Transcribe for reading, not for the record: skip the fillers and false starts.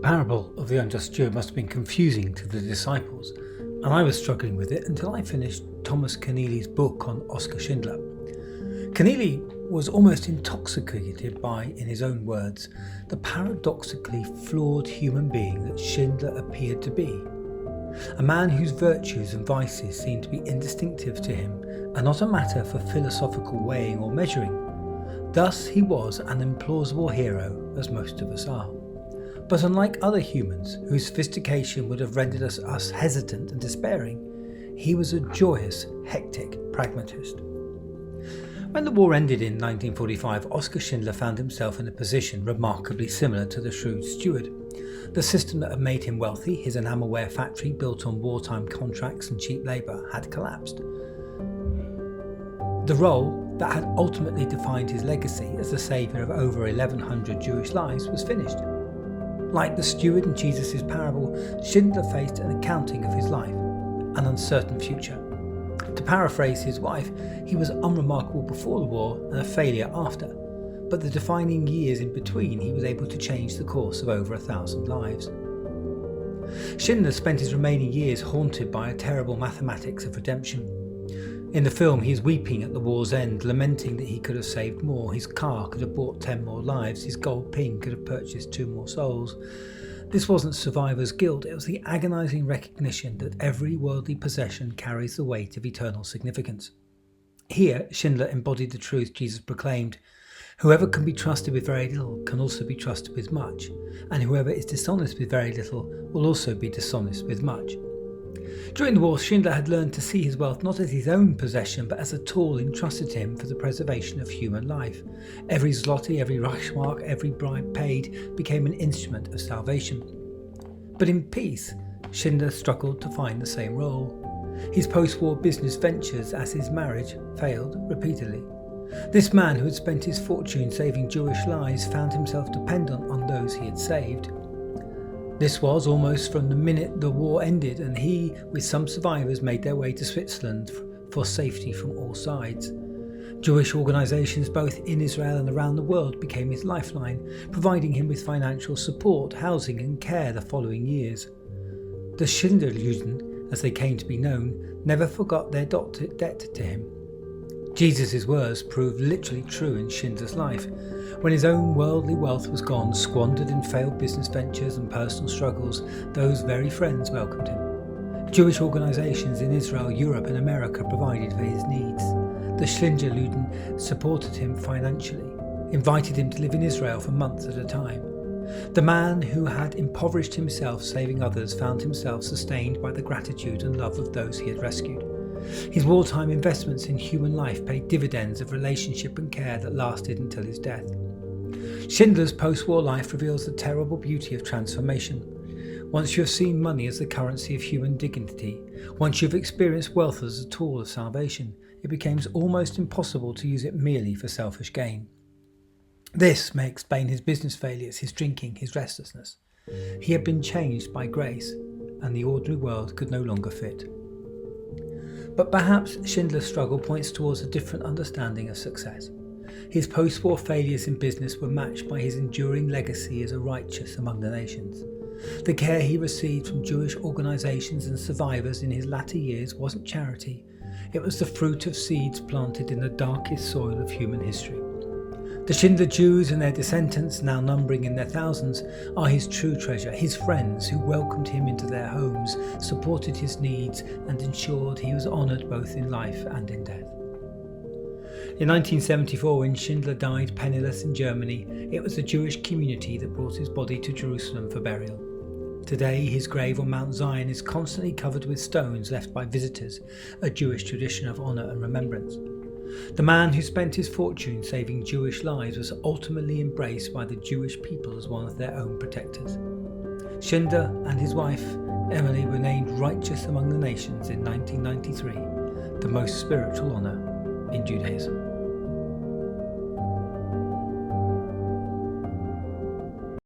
parable of the unjust steward must have been confusing to the disciples, and I was struggling with it until I finished Thomas Keneally's book on Oskar Schindler. Keneally was almost intoxicated by, in his own words, the paradoxically flawed human being that Schindler appeared to be. A man whose virtues and vices seemed to be indistinctive to him and not a matter for philosophical weighing or measuring. Thus he was an implausible hero, as most of us are. But unlike other humans, whose sophistication would have rendered us hesitant and despairing, he was a joyous, hectic pragmatist. When the war ended in 1945, Oskar Schindler found himself in a position remarkably similar to the shrewd steward. The system that had made him wealthy, his enamelware factory built on wartime contracts and cheap labour, had collapsed. The role that had ultimately defined his legacy as the saviour of over 1,100 Jewish lives was finished. Like the steward in Jesus' parable, Schindler faced an accounting of his life, an uncertain future. To paraphrase his wife, he was unremarkable before the war and a failure after, but the defining years in between he was able to change the course of over 1,000 lives. Schindler spent his remaining years haunted by a terrible mathematics of redemption. In the film, he is weeping at the war's end, lamenting that he could have saved more. His car could have bought 10 more lives. His gold pin could have purchased 2 more souls. This wasn't survivor's guilt. It was the agonising recognition that every worldly possession carries the weight of eternal significance. Here, Schindler embodied the truth Jesus proclaimed: whoever can be trusted with very little can also be trusted with much, and whoever is dishonest with very little will also be dishonest with much. During the war, Schindler had learned to see his wealth not as his own possession, but as a tool entrusted to him for the preservation of human life. Every zloty, every Reichsmark, every bribe paid became an instrument of salvation. But in peace, Schindler struggled to find the same role. His post-war business ventures, as his marriage, failed repeatedly. This man who had spent his fortune saving Jewish lives found himself dependent on those he had saved. This was almost from the minute the war ended, and he, with some survivors, made their way to Switzerland for safety from all sides. Jewish organisations both in Israel and around the world became his lifeline, providing him with financial support, housing and care the following years. The Schindlerjuden, as they came to be known, never forgot their debt to him. Jesus' words proved literally true in Schindler's life. When his own worldly wealth was gone, squandered in failed business ventures and personal struggles, those very friends welcomed him. Jewish organisations in Israel, Europe and America provided for his needs. The Schindlerjuden supported him financially, invited him to live in Israel for months at a time. The man who had impoverished himself saving others found himself sustained by the gratitude and love of those he had rescued. His wartime investments in human life paid dividends of relationship and care that lasted until his death. Schindler's post-war life reveals the terrible beauty of transformation. Once you have seen money as the currency of human dignity, once you have experienced wealth as a tool of salvation, it becomes almost impossible to use it merely for selfish gain. This may explain his business failures, his drinking, his restlessness. He had been changed by grace, and the ordinary world could no longer fit. But perhaps Schindler's struggle points towards a different understanding of success. His post-war failures in business were matched by his enduring legacy as a righteous among the nations. The care he received from Jewish organisations and survivors in his latter years wasn't charity. It was the fruit of seeds planted in the darkest soil of human history. The Schindler Jews and their descendants, now numbering in their thousands, are his true treasure, his friends who welcomed him into their homes, supported his needs and ensured he was honoured both in life and in death. In 1974, when Schindler died penniless in Germany, it was the Jewish community that brought his body to Jerusalem for burial. Today, his grave on Mount Zion is constantly covered with stones left by visitors, a Jewish tradition of honour and remembrance. The man who spent his fortune saving Jewish lives was ultimately embraced by the Jewish people as one of their own protectors. Schindler and his wife, Emily, were named righteous among the nations in 1993, the most spiritual honour in Judaism.